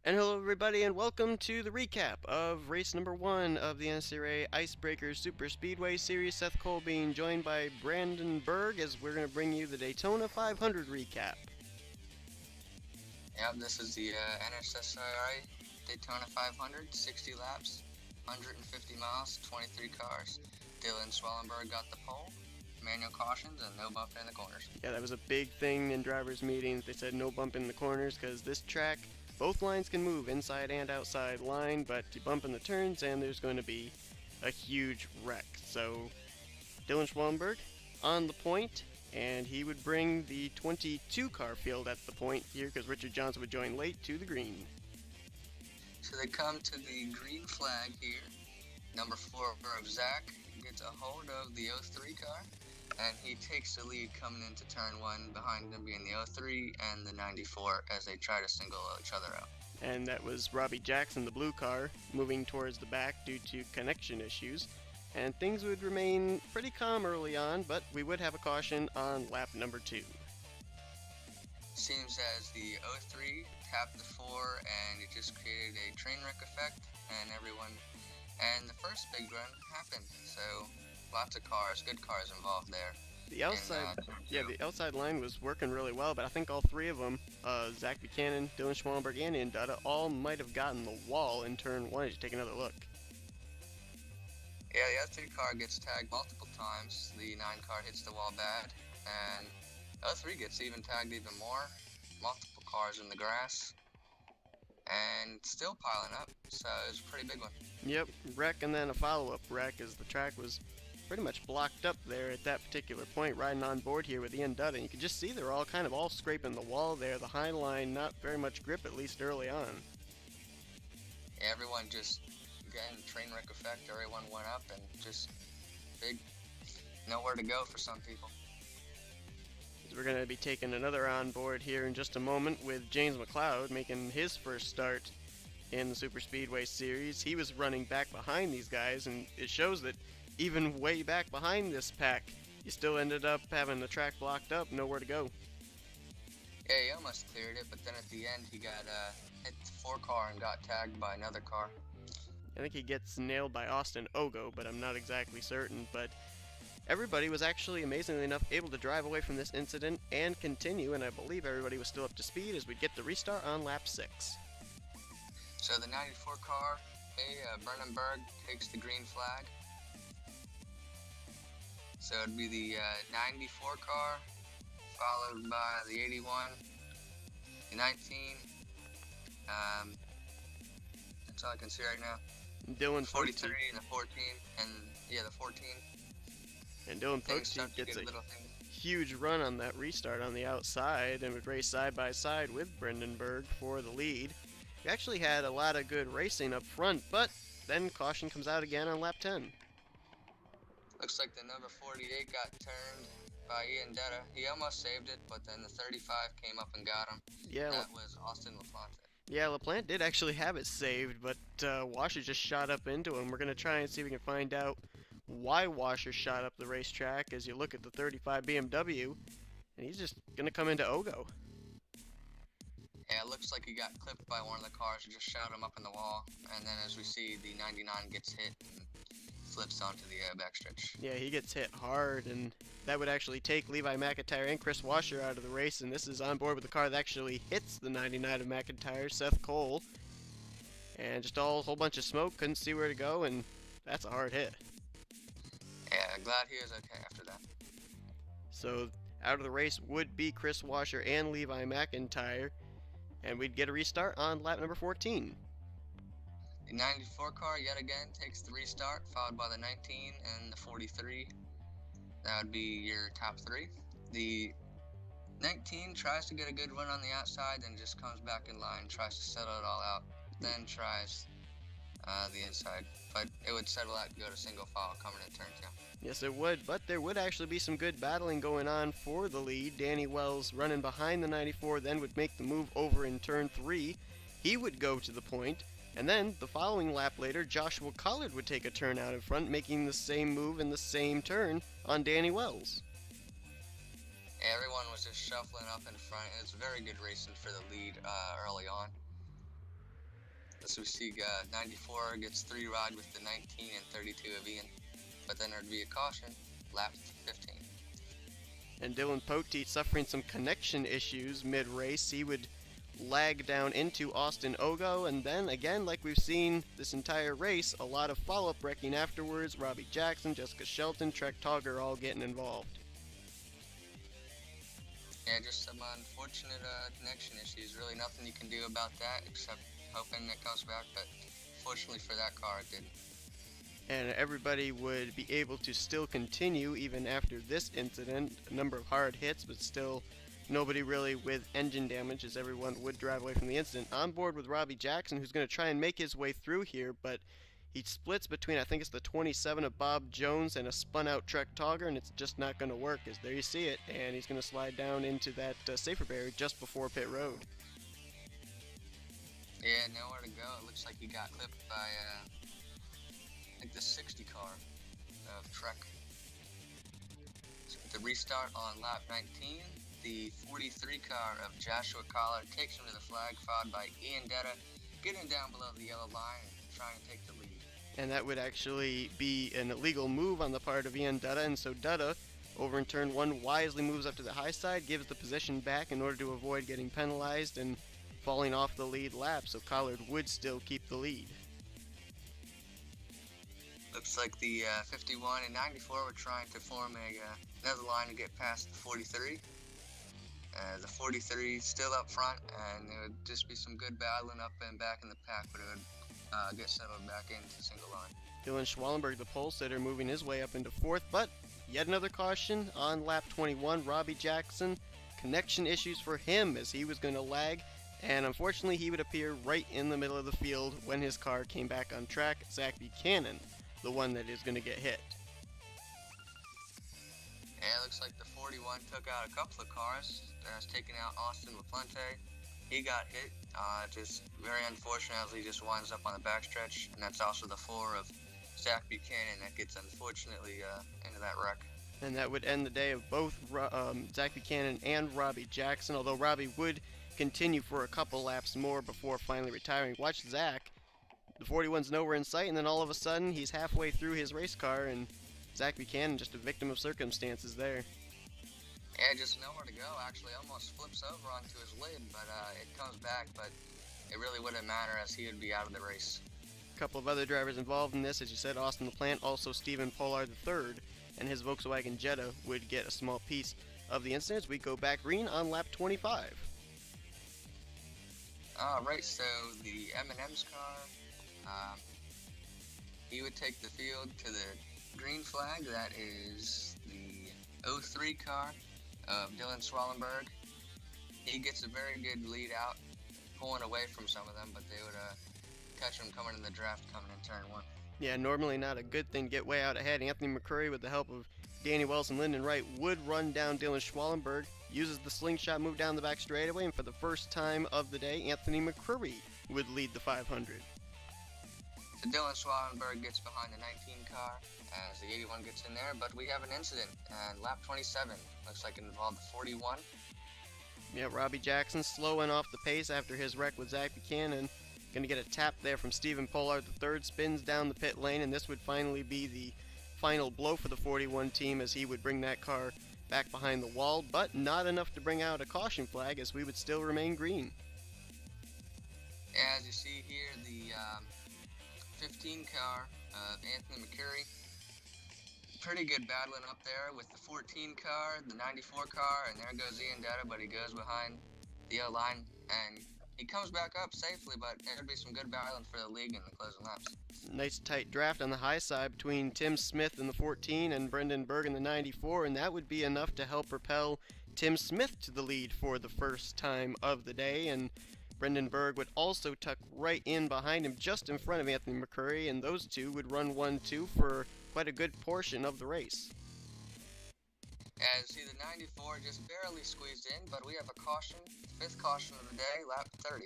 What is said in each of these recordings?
And hello, everybody, and welcome to the recap of race number one of the NNSCRA Icebreakers Super Speedway Series. Seth Cole being joined by Brandon Berg as we're going to bring you the Daytona 500 recap. Yep, this is the NNSCRA Daytona 500, 60 laps, 150 miles, 23 cars. Dylan Swellenberg got the pole, manual cautions, and no bump in the corners. Yeah, that was a big thing in drivers' meetings. They said no bump in the corners because this track, both lines can move inside and outside line, but you bump in the turns and there's going to be a huge wreck. So Dylan Schwallenberg on the point, and he would bring the 22 car field at the point here because Richard Johnson would join late to the green. So they come to the green flag here. Number 4 of Zach gets a hold of the 03 car, and he takes the lead coming into turn 1, behind him being the 03 and the 94 as they try to single each other out. And that was Robbie Jackson, the blue car, moving towards the back due to connection issues. And things would remain pretty calm early on, but we would have a caution on lap number 2. Seems as the 03 tapped the 4 and it just created a train wreck effect, and the first big run happened. So lots of cars, good cars involved there. The outside line was working really well, but I think all three of them, Zach Buchanan, Dylan Schwallenberg, and Ian Dutta, all might have gotten the wall in turn 1 as you take another look. Yeah, the 03 car gets tagged multiple times. The 9 car hits the wall bad, and 03 gets even tagged even more. Multiple cars in the grass, and still piling up, so it was a pretty big one. Yep, wreck and then a follow-up wreck as the track was pretty much blocked up there at that particular point, riding on board here with Ian Dutta. And you can just see they're all scraping the wall there. The high line, not very much grip, at least early on. Yeah, everyone just getting train wreck effect. Everyone went up and just big, nowhere to go for some people. We're going to be taking another on board here in just a moment with James McLeod making his first start in the SuperSpeedway series. He was running back behind these guys, and it shows that even way back behind this pack, you still ended up having the track blocked up, nowhere to go. Yeah, he almost cleared it, but then at the end he got hit the 4 car and got tagged by another car. I think he gets nailed by Austin Ogo, but I'm not exactly certain. But everybody was actually, amazingly enough, able to drive away from this incident and continue, and I believe everybody was still up to speed as we get the restart on lap 6. So the 94 car, Brennan Berg takes the green flag. So it'd be the 94 car, followed by the 81, the 19. That's all I can see right now. Dylan 43 and the 14, and the 14. And Dylan Pokesy gets a huge run on that restart on the outside and would race side by side with Brendan Berg for the lead. We actually had a lot of good racing up front, but then caution comes out again on lap 10. Looks like the number 48 got turned by Ian Dutta. He almost saved it, but then the 35 came up and got him. Yeah, that was Austin LaPlante. Yeah, LaPlante did actually have it saved, but Washer just shot up into him. We're going to try and see if we can find out why Washer shot up the racetrack as you look at the 35 BMW, and he's just going to come into Ogo. Yeah, it looks like he got clipped by one of the cars and just shot him up in the wall, and then as we see, the 99 gets hit and flips onto the backstretch. Yeah, he gets hit hard, and that would actually take Levi McIntyre and Chris Washer out of the race, and this is on board with the car that actually hits the 99 of McIntyre, Seth Cole. And just a whole bunch of smoke, couldn't see where to go, and that's a hard hit. Yeah, glad he was okay after that. So out of the race would be Chris Washer and Levi McIntyre, and we'd get a restart on lap number 14. The 94 car yet again takes the restart, followed by the 19 and the 43. That would be your top 3. The 19 tries to get a good run on the outside, then just comes back in line, tries to settle it all out, then tries the inside. But it would settle out to go to single file coming in turn 2. Yes, it would, but there would actually be some good battling going on for the lead. Danny Wells running behind the 94 then would make the move over in turn 3. He would go to the point. And then, the following lap later, Joshua Collard would take a turn out in front, making the same move in the same turn on Danny Wells. Everyone was just shuffling up in front. It was very good racing for the lead early on. So we see 94 gets 3 ride with the 19 and 32 of Ian, but then there'd be a caution, lap 15. And Dylan Poteet suffering some connection issues mid-race. He would lag down into Austin Ogo, and then again, like we've seen this entire race, a lot of follow-up wrecking afterwards. Robbie Jackson, Jessica Shelton, Trek Togger all getting involved. Yeah, just some unfortunate connection issues. Really nothing you can do about that except hoping it comes back, but fortunately for that car, it didn't. And everybody would be able to still continue even after this incident. A number of hard hits, but still nobody really with engine damage, as everyone would drive away from the incident. On board with Robbie Jackson, who's going to try and make his way through here, but he splits between, I think it's the 27 of Bob Jones and a spun-out Trek Togger, and it's just not going to work, as there you see it, and he's going to slide down into that safer barrier just before pit road. Yeah, nowhere to go. It looks like he got clipped by, I think the 60 car of Trek. So with the restart on lap 19, the 43 car of Joshua Collard takes him to the flag, followed by Ian Detta, getting down below the yellow line and trying to take the lead. And that would actually be an illegal move on the part of Ian Dutta, and so Dutta, over in turn 1, wisely moves up to the high side, gives the position back in order to avoid getting penalized and falling off the lead lap, so Collard would still keep the lead. Looks like the 51 and 94 were trying to form another line to get past the 43. The 43 still up front, and it would just be some good battling up and back in the pack, but it would get settled back into single line. Dylan Schwallenberg, the pole sitter, moving his way up into 4th, but yet another caution on lap 21. Robbie Jackson, connection issues for him as he was going to lag, and unfortunately he would appear right in the middle of the field when his car came back on track. Zach Buchanan, the one that is going to get hit. Yeah, it looks like the 41 took out a couple of cars. That's taking out Austin LaPlante. He got hit, just very unfortunate as he just winds up on the backstretch, and that's also the 4 of Zach Buchanan that gets unfortunately into that wreck. And that would end the day of both Zach Buchanan and Robbie Jackson, although Robbie would continue for a couple laps more before finally retiring. Watch Zach. The 41's nowhere in sight, and then all of a sudden he's halfway through his race car, and Zach Buchanan just a victim of circumstances there. Yeah, just nowhere to go. Actually, almost flips over onto his lid, but it comes back. But it really wouldn't matter as he would be out of the race. A couple of other drivers involved in this, as you said, Austin LaPlante, also Stephen Pollard III, and his Volkswagen Jetta would get a small piece of the incident as we go back green on lap 25. Right, so the M&M's car, he would take the field to the green flag. That is the 03 car of Dylan Schwallenberg. He gets a very good lead out, pulling away from some of them, but they would catch him coming in the draft coming in turn 1. Yeah, normally not a good thing. Get way out ahead. Anthony McCurry, with the help of Danny Wells and Lyndon Wright, would run down Dylan Schwallenberg, uses the slingshot move down the back straightaway, and for the first time of the day, Anthony McCurry would lead the 500. So Dylan Schwallenberg gets behind the 19 car as the 81 gets in there, but we have an incident, and lap 27 looks like it involved the 41. Yeah, Robbie Jackson slowing off the pace after his wreck with Zach Buchanan. Going to get a tap there from Stephen Pollard III, spins down the pit lane, and this would finally be the final blow for the 41 team as he would bring that car back behind the wall, but not enough to bring out a caution flag as we would still remain green. As you see here, the 15 car of Anthony McCurry, pretty good battling up there with the 14 car, the 94 car, and there goes Ian Detta, but he goes behind the yellow line, and he comes back up safely, but there'd be some good battling for the league in the closing laps. Nice tight draft on the high side between Tim Smith in the 14 and Brendan Berg in the 94, and that would be enough to help propel Tim Smith to the lead for the first time of the day, and Brendan Berg would also tuck right in behind him just in front of Anthony McCurry, and those two would run 1-2 for quite a good portion of the race. As you see, the 94 just barely squeezed in, but we have a caution, 5th caution of the day, lap 30.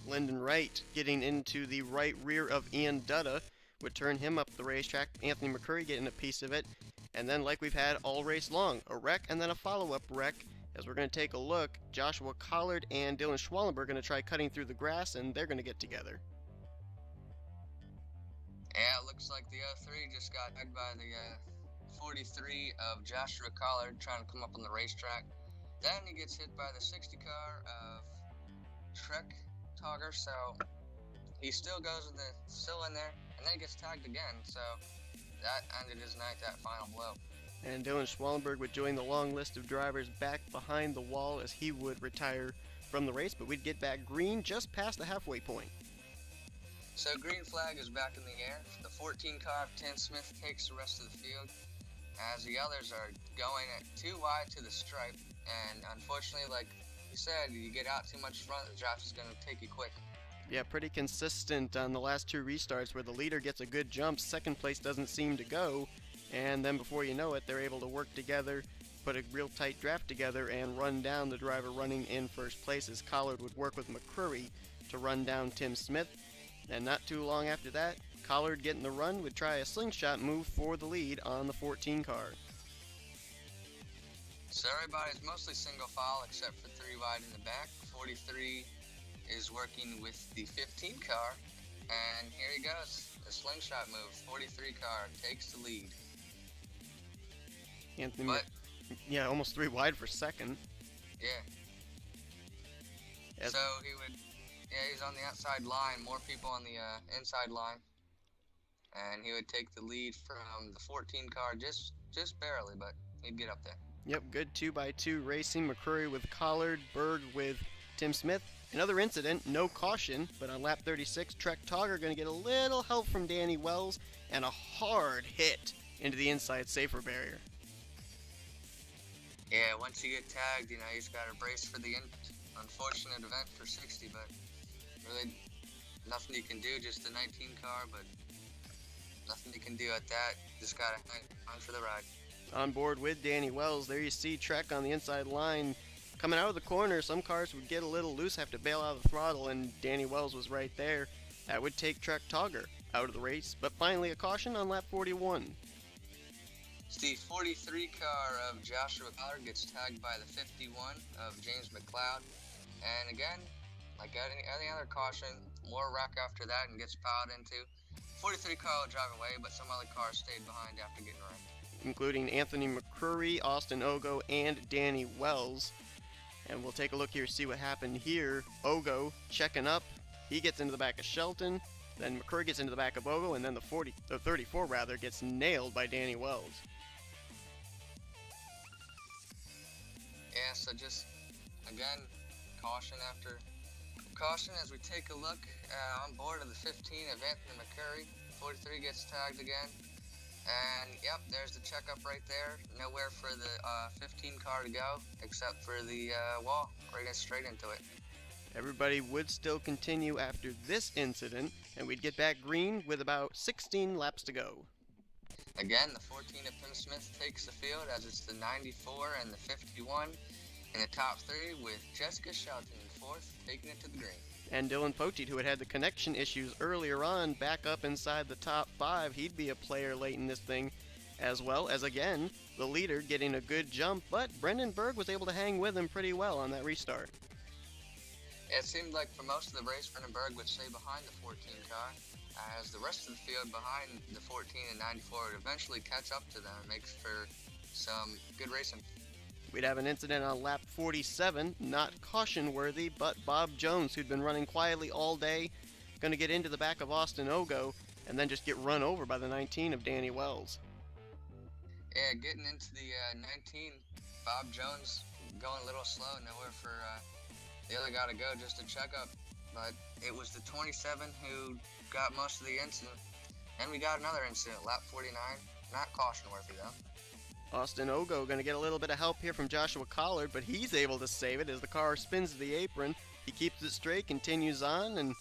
Lyndon Wright getting into the right rear of Ian Dutta would turn him up the racetrack. Anthony McCurry getting a piece of it. And then, like we've had all race long, a wreck and then a follow-up wreck as we're going to take a look. Joshua Collard and Dylan Schwallenberg are going to try cutting through the grass, and they're going to get together. Yeah, it looks like the 03 just got tagged by the 43 of Joshua Collard trying to come up on the racetrack. Then he gets hit by the 60 car of Trek Togger, so he still goes still in there, and then he gets tagged again, so that ended his night, that final blow. And Dylan Schwallenberg would join the long list of drivers back behind the wall as he would retire from the race, but we'd get back green just past the halfway point. So green flag is back in the air. The 14 car of Tim Smith takes the rest of the field, as the others are going too wide to the stripe, and unfortunately, like you said, you get out too much front, the draft is going to take you quick. Yeah, pretty consistent on the last two restarts where the leader gets a good jump, second place doesn't seem to go, and then before you know it, they're able to work together, put a real tight draft together, and run down the driver running in first place, as Collard would work with McCurry to run down Tim Smith. And not too long after that, Collard getting the run would try a slingshot move for the lead on the 14 car. So everybody's mostly single file except for 3 wide in the back. 43 is working with the 15 car, and here he goes, the slingshot move. 43 car takes the lead. Anthony, yeah, almost 3 wide for second. Yeah. So he's on the outside line, more people on the inside line, and he would take the lead from the 14 car just barely, but he'd get up there. Yep, good 2x2 racing. McCurry with Collard, Berg with Tim Smith. Another incident, no caution, but on lap 36, Trek Togger going to get a little help from Danny Wells and a hard hit into the inside safer barrier. Yeah, once you get tagged, you just got to brace for the unfortunate event for 60, but really nothing you can do, just the 19 car, but nothing you can do at that. Just got to hang on for the ride. On board with Danny Wells, there you see Trek on the inside line. Coming out of the corner, some cars would get a little loose, have to bail out of the throttle, and Danny Wells was right there. That would take Trek Togger out of the race, but finally a caution on lap 41. It's the 43 car of Joshua Collard gets tagged by the 51 of James McLeod, and again, like any other caution, more wreck after that and gets piled into. 43 car will drive away, but some other cars stayed behind after getting wrecked, including Anthony McCurry, Austin Ogo, and Danny Wells. And we'll take a look here, see what happened here. Ogo checking up. He gets into the back of Shelton. Then McCurry gets into the back of Ogo, and then the 34 gets nailed by Danny Wells. Yeah, so just, again, caution after caution as we take a look on board of the 15 of Anthony McCurry. 43 gets tagged again. And, yep, there's the checkup right there. Nowhere for the 15 car to go except for the wall. Right straight into it. Everybody would still continue after this incident, and we'd get back green with about 16 laps to go. Again, the 14 of Tim Smith takes the field as it's the 94 and the 51 in the top 3 with Jessica Shelton in 4th, taking it to the green. And Dylan Poteet, who had the connection issues earlier on, back up inside the top 5. He'd be a player late in this thing, as well as, again, the leader getting a good jump, but Brendan Berg was able to hang with him pretty well on that restart. It seemed like for most of the race, Brendan Berg would stay behind the 14 car, as the rest of the field behind the 14 and 94 would eventually catch up to them and make for some good racing. We'd have an incident on lap 47, not caution-worthy, but Bob Jones, who'd been running quietly all day, going to get into the back of Austin Ogo, and then just get run over by the 19 of Danny Wells. Yeah, getting into the 19, Bob Jones going a little slow, nowhere for the other guy to go just to check up. But it was the 27 who got most of the incident. And we got another incident, lap 49, not caution-worthy though. Austin Ogo going to get a little bit of help here from Joshua Collard, but he's able to save it as the car spins to the apron. He keeps it straight, continues on, and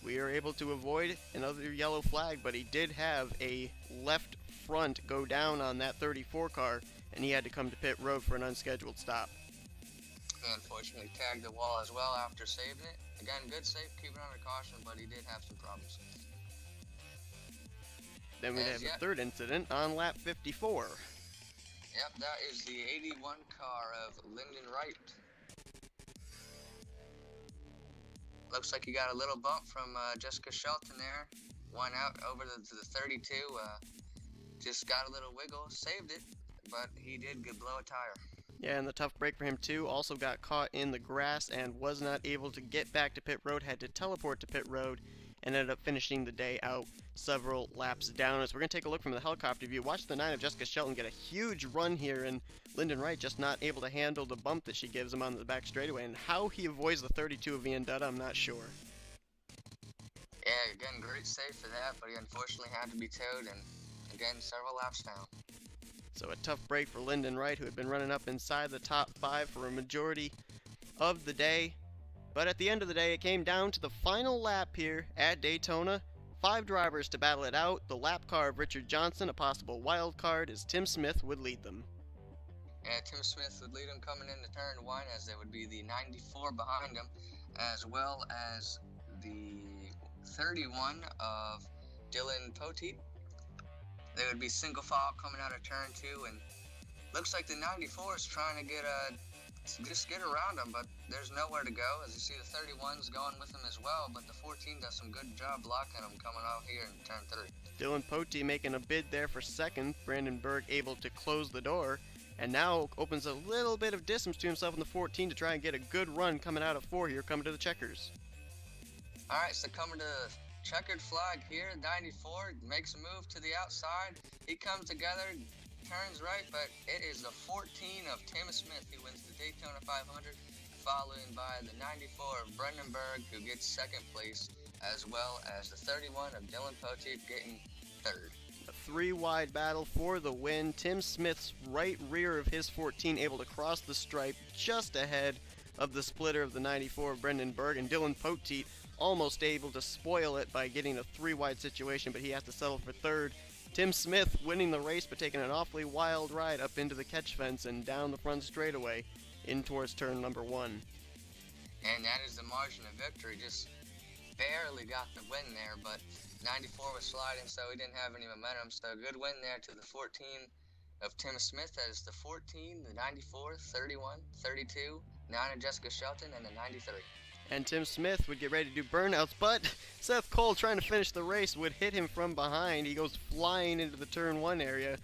we are able to avoid another yellow flag, but he did have a left front go down on that 34 car, and he had to come to pit road for an unscheduled stop. He unfortunately tagged the wall as well after saving it. Again, good save, keeping under caution, but he did have some problems. Then we have a third incident on lap 54. Yep, that is the 81 car of Lyndon Wright. Looks like he got a little bump from Jessica Shelton there. Went out over to the 32. Just got a little wiggle, saved it, but he did blow a tire. Yeah, and the tough break for him too. Also got caught in the grass and was not able to get back to pit road. Had to teleport to pit road and ended up finishing the day out several laps down. As we're going to take a look from the helicopter view, watch the 9 of Jessica Shelton get a huge run here, and Lyndon Wright just not able to handle the bump that she gives him on the back straightaway. And how he avoids the 32 of Ian Dutta, I'm not sure. Yeah, again, great save for that, but he unfortunately had to be towed, and again, several laps down. So a tough break for Lyndon Wright, who had been running up inside the top 5 for a majority of the day. But at the end of the day, it came down to the final lap here at Daytona. 5 drivers to battle it out. The lap car of Richard Johnson, a possible wild card, as Tim Smith would lead them. Yeah, Tim Smith would lead them coming into turn 1, as there would be the 94 behind him, as well as the 31 of Dylan Poteet. They would be single file coming out of turn 2, and looks like the 94 is trying to just get around him, but there's nowhere to go. As you see, the 31's going with him as well, but the 14 does some good job blocking him coming out here in turn 3. Dylan Poteet making a bid there for second. Brandon Berg able to close the door, and now opens a little bit of distance to himself in the 14 to try and get a good run coming out of 4 here, coming to the checkers. All right, so coming to the checkered flag here, 94 makes a move to the outside. He comes together, turns right, but it is the 14 of Tim Smith who wins the Daytona 500, followed by the 94 of Brendan Berg, who gets second place, as well as the 31 of Dylan Poteet getting third. A 3-wide battle for the win. Tim Smith's right rear of his 14 able to cross the stripe just ahead of the splitter of the 94 of Brendan Berg, and Dylan Poteet almost able to spoil it by getting a 3-wide situation, but he has to settle for third. Tim Smith winning the race, but taking an awfully wild ride up into the catch fence and down the front straightaway in towards turn number 1. And that is the margin of victory. Just barely got the win there, but 94 was sliding, so he didn't have any momentum. So good win there to the 14 of Tim Smith. That is the 14, the 94, 31, 32, 9 of Jessica Shelton, and the 93. And Tim Smith would get ready to do burnouts, but Seth Cole, trying to finish the race, would hit him from behind. He goes flying into the turn 1 area.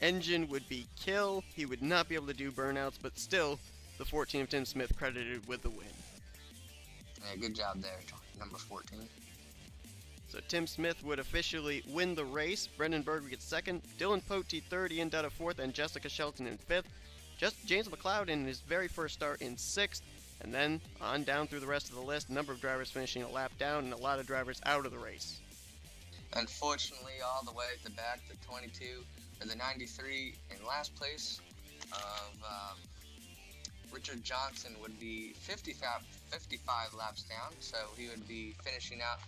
Engine would be kill. He would not be able to do burnouts, but still, the 14 of Tim Smith credited with the win. Yeah, good job there, number 14. So Tim Smith would officially win the race. Brendan Berg would get second. Dylan Poteet third, Ian Dutta fourth, and Jessica Shelton in fifth. Just James McLeod in his very first start in sixth. And then on down through the rest of the list, a number of drivers finishing a lap down and a lot of drivers out of the race. Unfortunately, all the way at the back, the 22 or the 93 in last place of Richard Johnson would be 55 laps down, so he would be finishing out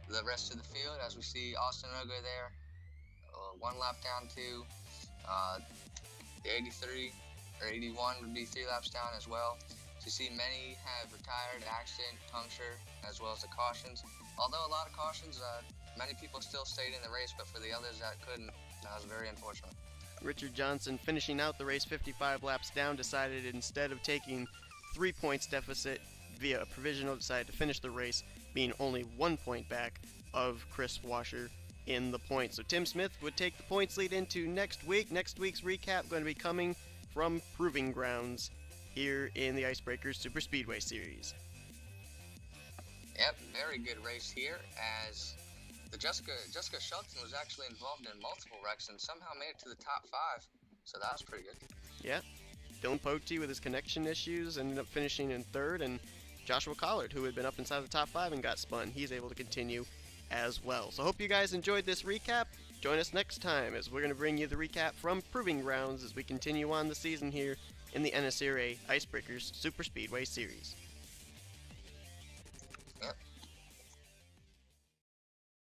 the rest of the field. As we see Austin Ogo there, 1 lap down too. The 83 or 81 would be 3 laps down as well. You see many have retired, accident, puncture, as well as the cautions. Although a lot of cautions, many people still stayed in the race, but for the others that couldn't, that was very unfortunate. Richard Johnson, finishing out the race 55 laps down, decided instead of taking 3 points deficit via a provisional, decided to finish the race being only 1 point back of Chris Washer in the points. So Tim Smith would take the points lead into next week. Next week's recap going to be coming from Proving Grounds here in the Icebreakers SuperSpeedway Series. Yep, very good race here, as the Jessica Shelton was actually involved in multiple wrecks and somehow made it to the top 5, so that was pretty good. Yeah, Dylan Poteet with his connection issues ended up finishing in third, and Joshua Collard, who had been up inside the top 5 and got spun, he's able to continue as well. So hope you guys enjoyed this recap. Join us next time as we're going to bring you the recap from Proving Grounds as we continue on the season here in the NNSCRA Icebreakers SuperSpeedway Series.